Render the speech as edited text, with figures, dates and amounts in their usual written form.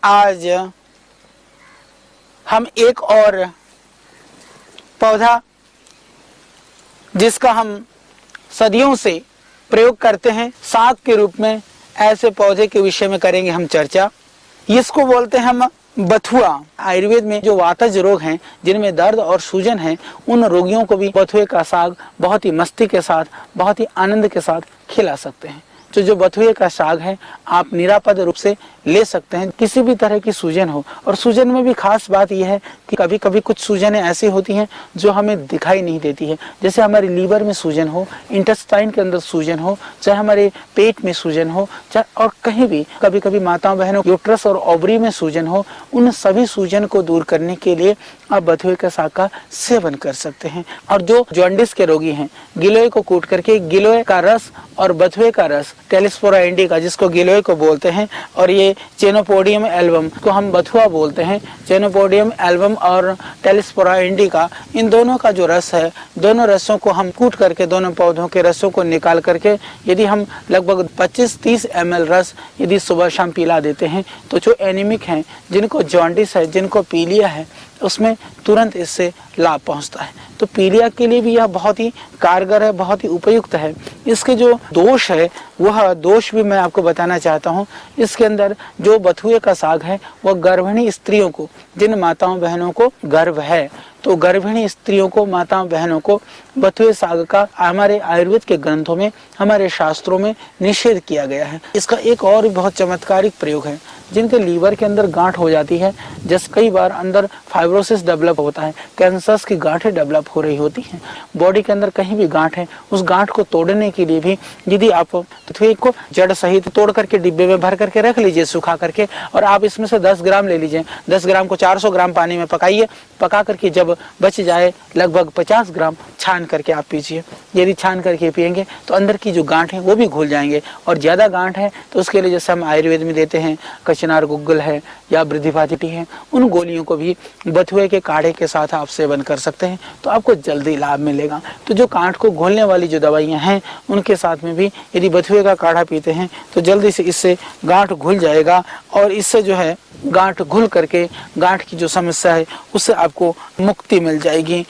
आज हम एक और पौधा जिसका हम सदियों से प्रयोग करते हैं साग के रूप में, ऐसे पौधे के विषय में करेंगे हम चर्चा। इसको बोलते हैं हम बथुआ। आयुर्वेद में जो वातज रोग हैं, जिनमें दर्द और सूजन है, उन रोगियों को भी बथुए का साग बहुत ही मस्ती के साथ, बहुत ही आनंद के साथ खिला सकते हैं। तो जो बथुए का साग है आप निरापद रूप से ले सकते हैं। किसी भी तरह की सूजन हो, और सूजन में भी खास बात यह है कि कभी कभी कुछ सूजनें ऐसी होती हैं जो हमें दिखाई नहीं देती है। जैसे हमारे लीवर में सूजन हो, इंटेस्टाइन के अंदर सूजन हो, चाहे हमारे पेट में सूजन हो, चाहे और कहीं भी कभी कभी माताओं बहनों यूट्रस और ओवरी में सूजन हो, उन सभी सूजन को दूर करने के लिए आप बथुए के साग का सेवन कर सकते हैं। और जो जॉन्डिस के रोगी हैं, गिलोय को कूट करके गिलोय का रस और बथुए का रस, टेलिस्पोरा इंडिका जिसको गिलोय को बोलते हैं, और ये चेनोपोडियम एल्बम को हम बथुआ बोलते हैं। चेनोपोडियम एल्बम और टेलिस्पोरा इंडिका, इन दोनों का जो रस है, दोनों रसों को हम कूट करके, दोनों पौधों के रसों को निकाल करके यदि हम लगभग 25-30 ml रस यदि सुबह शाम पिला देते हैं, तो जो एनीमिक हैं, जिनको जॉन्डिस है, जिनको पीलिया है, उसमें तुरंत इससे लाभ पहुंचता है। तो पीलिया के लिए भी यह बहुत ही कारगर है, बहुत ही उपयुक्त है। इसके जो दोष है, वह दोष भी मैं आपको बताना चाहता हूं। इसके अंदर जो बथुए का साग है, वह गर्भिणी स्त्रियों को, जिन माताओं बहनों को गर्भ है, तो गर्भिणी स्त्रियों को, माताओं बहनों को बथुए साग का हमारे आयुर्वेद के ग्रंथों में, हमारे शास्त्रों में निषेध किया गया है। इसका एक और बहुत चमत्कारिक प्रयोग है। जिनके लीवर के अंदर गांठ हो जाती है, जैसे कई बार अंदर फाइब्रोसिस डेवलप होता है, कैंसर्स की गांठें डेवलप हो रही होती हैं, बॉडी के अंदर कहीं भी गांठ है, उस गांठ को तोड़ने के लिए भी यदि आप बथुए को जड़ सहित तोड़ करके डिब्बे में भर करके रख लीजिए सुखा करके, और आप इसमें से 10 ग्राम ले लीजिए। 10 ग्राम को 400 ग्राम पानी में पकाइए। पका करके जब बच जाए लगभग 50 ग्राम छान करके आप पीजिए। यदि छान करके पिएंगे तो अंदर की जो गांठ है वो भी घुल जाएंगे। और ज्यादा गांठ है तो उसके लिए जैसे हम आयुर्वेद में देते हैं, कचनार गुग्गल है या वृद्धिपाती है, उन गोलियों को भी बथुए के काढ़े के साथ आप सेवन कर सकते हैं, तो आपको जल्दी लाभ मिलेगा। तो जो गांठ को घोलने वाली जो दवाइयां हैं, उनके साथ में भी यदि बथुए का काढ़ा पीते हैं तो जल्दी से इससे गांठ घुल जाएगा, और इससे जो है गांठ घुल करके गांठ की जो समस्या है उससे आपको मुक्ति मिल जाएगी।